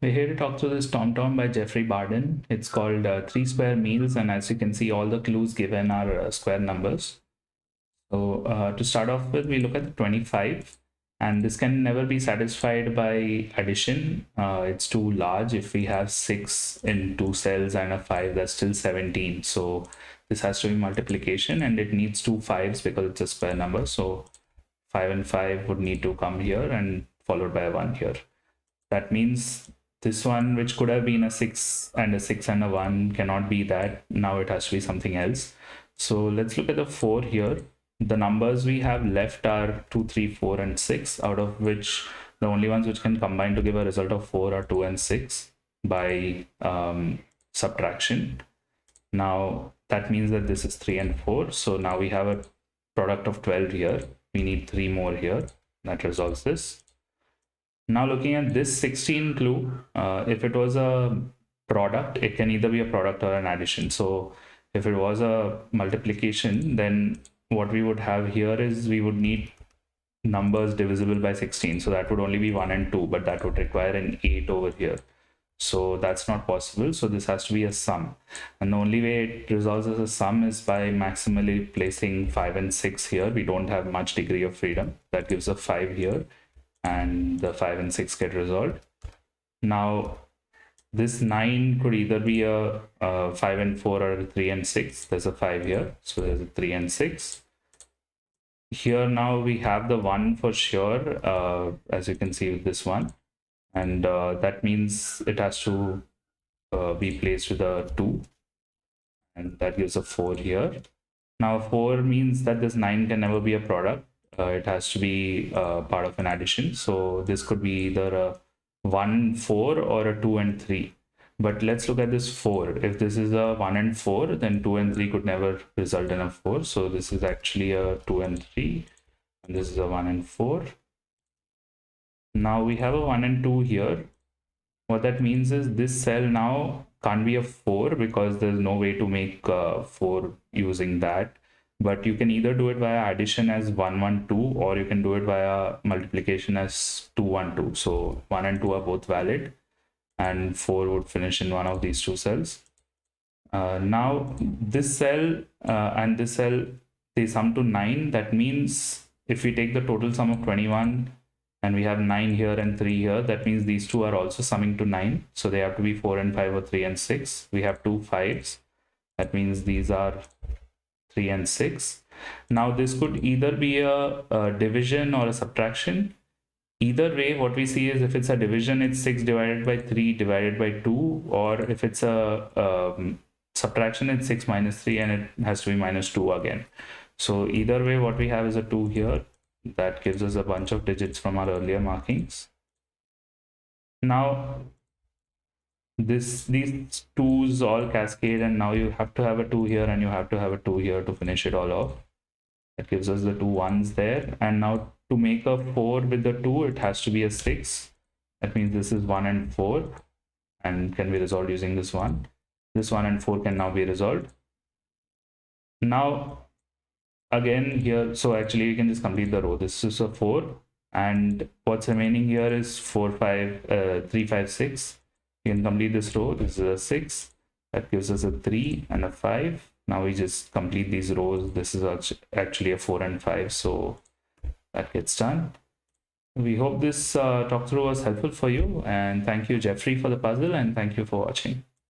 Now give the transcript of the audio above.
We're here to talk through this TomTom by Jeffrey Bardon. It's called Three Square Meals, and as you can see, all the clues given are square numbers. So to start off with, we look at the 25, and this can never be satisfied by addition. It's too large. If we have 6 in 2 cells and a 5, that's still 17. So this has to be multiplication, and it needs 2 5s because it's a square number. So 5 and 5 would need to come here and followed by a 1 here. That means this one, which could have been a 6 and a 6 and a 1, cannot be that. Now it has to be something else. So let's look at the 4 here. The numbers we have left are 2, 3, 4, and 6, out of which the only ones which can combine to give a result of 4 are 2 and 6 by subtraction. Now that means that this is 3 and 4. So now we have a product of 12 here. We need 3 more here. That resolves this. Now looking at this 16 clue, if it was a product, it can either be a product or an addition. So if it was a multiplication, then what we would have here is we would need numbers divisible by 16. So that would only be 1 and 2, but that would require an 8 over here. So that's not possible. So this has to be a sum. And the only way it resolves as a sum is by maximally placing 5 and 6 here. We don't have much degree of freedom. That gives a 5 here, and the 5 and 6 get resolved. Now this 9 could either be a 5 and 4 or a 3 and 6. There's a 5 here, so there's a 3 and 6 here. Now we have the 1 for sure, as you can see with this one, and that means it has to be placed with a 2, and that gives a 4 here. Now 4 means that this 9 can never be a product. It has to be part of an addition. So this could be either a 1, 4 or a 2 and 3. But let's look at this 4. If this is a 1 and 4, then 2 and 3 could never result in a 4. So this is actually a 2 and 3. And this is a 1 and 4. Now we have a 1 and 2 here. What that means is this cell now can't be a 4 because there's no way to make 4 using that. But you can either do it via addition as 1, 1, 2, or you can do it via multiplication as 2, 1, 2. So 1 and 2 are both valid, and 4 would finish in one of these two cells. Now this cell and this cell, they sum to 9. That means if we take the total sum of 21 and we have 9 here and 3 here, that means these two are also summing to 9. So they have to be 4 and 5 or 3 and 6. We have 2 5s. That means these are 3 and 6. Now this could either be a division or a subtraction. Either way, what we see is if it's a division, it's 6 divided by 3 divided by 2, or if it's a subtraction, it's 6 minus 3 and it has to be minus 2 again. So either way, what we have is a 2 here. That gives us a bunch of digits from our earlier markings. Now these 2's all cascade, and now you have to have a 2 here and you have to have a 2 here to finish it all off. That gives us the 2 1's there. And now to make a 4 with the 2, it has to be a 6. That means this is 1 and 4 and can be resolved using this one. This 1 and 4 can now be resolved. Now again here, so actually you can just complete the row. This is a 4, and what's remaining here is 4 5 3 5 6. You can complete this row. This is a 6. That gives us a 3 and a 5. Now we just complete these rows. This is actually a 4 and 5. So that gets done. We hope this talk through was helpful for you. And thank you, Jeffrey, for the puzzle. And thank you for watching.